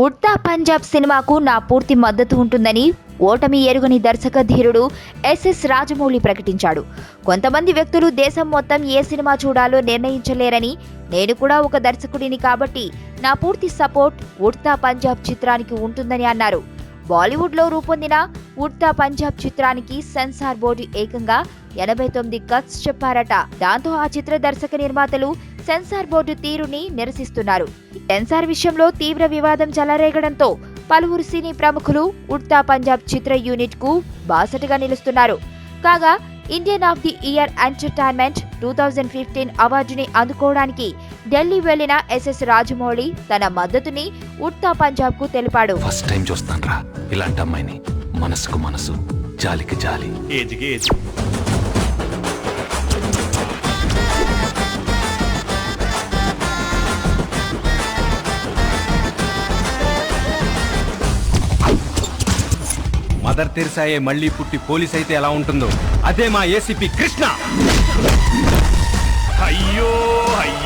ఉడ్తా పంజాబ్ సినిమాకు నా పూర్తి మద్దతు ఉంటుందని ఓటమి ఎరుగని దర్శక ధీరుడు ఎస్ఎస్ రాజమౌళి ప్రకటించాడు. కొంతమంది వ్యక్తులు దేశం మొత్తం ఏ సినిమా చూడాలో నిర్ణయించలేరని, నేను కూడా ఒక దర్శకుడిని కాబట్టి నా పూర్తి సపోర్ట్ ఉడ్తా పంజాబ్ చిత్రానికి ఉంటుందని అన్నారు. బాలీవుడ్లో రూపొందిన ఉడ్తా పంజాబ్ చిత్రానికి సెన్సార్ బోర్డు ఏకంగా 89 కట్స్ చెప్పారట. దాంతో ఆ చిత్ర దర్శక నిర్మాతలు సెన్సార్ బోర్డు తీరుని నిరసిస్తున్నారు. సెన్సార్ విషయంలో తీవ్ర వివాదం చెలరేగడంతో పలువురు సినీ ప్రముఖులు ఉడ్తా పంజాబ్ చిత్ర యూనిట్ కు బాసటగా నిలుస్తున్నారు. కాగా Indian of the year entertainment 2015 అవార్డుని అందుకోవడానికి ఢిల్లీ వెళ్లిన ఎస్ఎస్ రాజమౌళి తన మద్దతుని ఉడ్తా పంజాబ్ కు తెలిపాడు. ఫస్ట్ టైం చూస్తాన్రా ఇలాంటి అమ్మాయిని. మనసుకు మనసు, జాలికి జాలి. మదర్ తెరిసాయే మళ్ళీ పుట్టి పోలీస్ అయితే ఎలా ఉంటుందో అదే మా ఏసీపీ కృష్ణ. అయ్యో అయ్యో